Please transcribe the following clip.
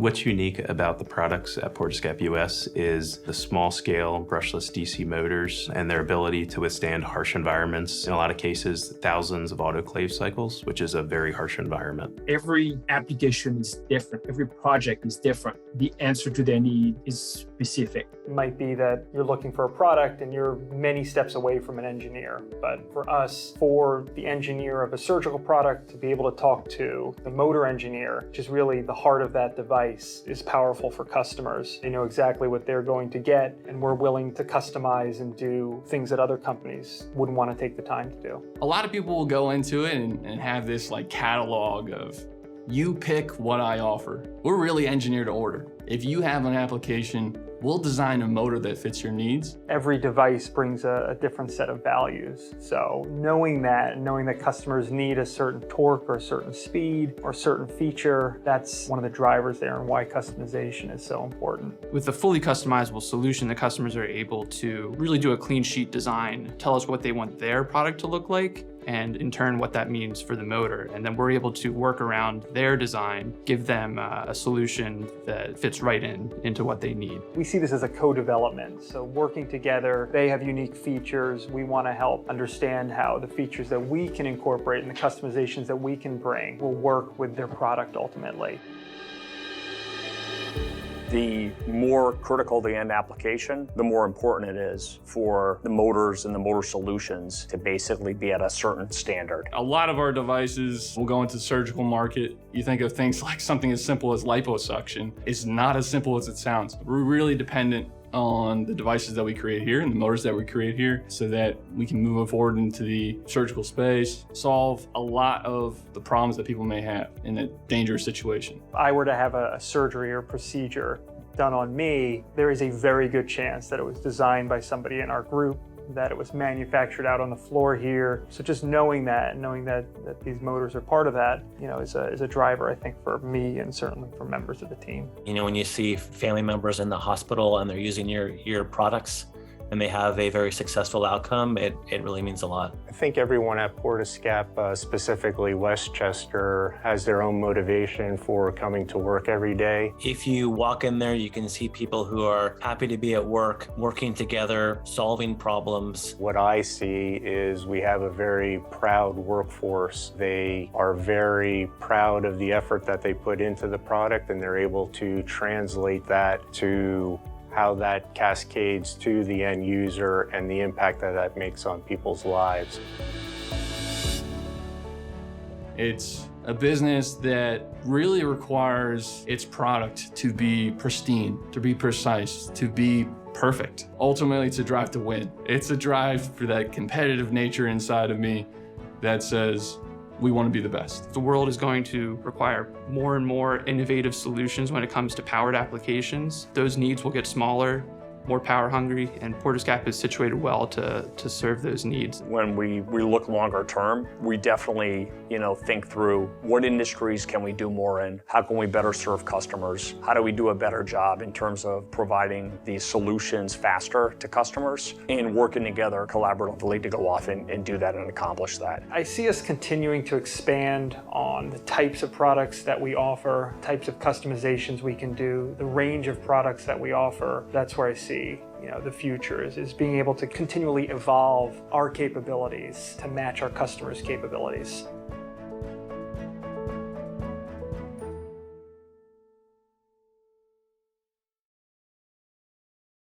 What's unique about the products at Portescap US is the small-scale brushless DC motors and their ability to withstand harsh environments. In a lot of cases, thousands of autoclave cycles, which is a very harsh environment. Every application is different. Every project is different. The answer to their need is specific. It might be that you're looking for a product and you're many steps away from an engineer. But for us, for the engineer of a surgical product to be able to talk to the motor engineer, which is really the heart of that device, is powerful for customers. They know exactly what they're going to get, and we're willing to customize and do things that other companies wouldn't want to take the time to do. A lot of people will go into it and have this like catalog of, you pick what I offer. We're really engineer to order. If you have an application, we'll design a motor that fits your needs. Every device brings a different set of values. So knowing that customers need a certain torque or a certain speed or a certain feature, that's one of the drivers there and why customization is so important. With a fully customizable solution, the customers are able to really do a clean sheet design, tell us what they want their product to look like, and in turn what that means for the motor. And then we're able to work around their design, give them a solution that fits right into what they need. We see this as a co-development. So working together, they have unique features. We want to help understand how the features that we can incorporate and the customizations that we can bring will work with their product ultimately. The more critical the end application, the more important it is for the motors and the motor solutions to basically be at a certain standard. A lot of our devices will go into the surgical market. You think of things like something as simple as liposuction. It's not as simple as it sounds. We're really dependent on the devices that we create here and the motors that we create here so that we can move forward into the surgical space, solve a lot of the problems that people may have in a dangerous situation. If I were to have a surgery or procedure done on me, there is a very good chance that it was designed by somebody in our group, that it was manufactured out on the floor here. So just knowing that these motors are part of that, is a driver, I think, for me and certainly for members of the team. When you see family members in the hospital and they're using your products and they have a very successful outcome, it really means a lot. I think everyone at Portescap, specifically Westchester, has their own motivation for coming to work every day. If you walk in there, you can see people who are happy to be at work, working together, solving problems. What I see is we have a very proud workforce. They are very proud of the effort that they put into the product, and they're able to translate that to how that cascades to the end user and the impact that makes on people's lives. It's a business that really requires its product to be pristine, to be precise, to be perfect. Ultimately, it's a drive to win. It's a drive for that competitive nature inside of me that says, we want to be the best. The world is going to require more and more innovative solutions when it comes to powered applications. Those needs will get smaller, more power hungry, and Portescap is situated well to serve those needs. When we look longer term, we definitely think through what industries can we do more in? How can we better serve customers? How do we do a better job in terms of providing these solutions faster to customers and working together collaboratively to go off and do that and accomplish that? I see us continuing to expand on the types of products that we offer, types of customizations we can do, the range of products that we offer. That's where I see the future is being able to continually evolve our capabilities to match our customers' capabilities.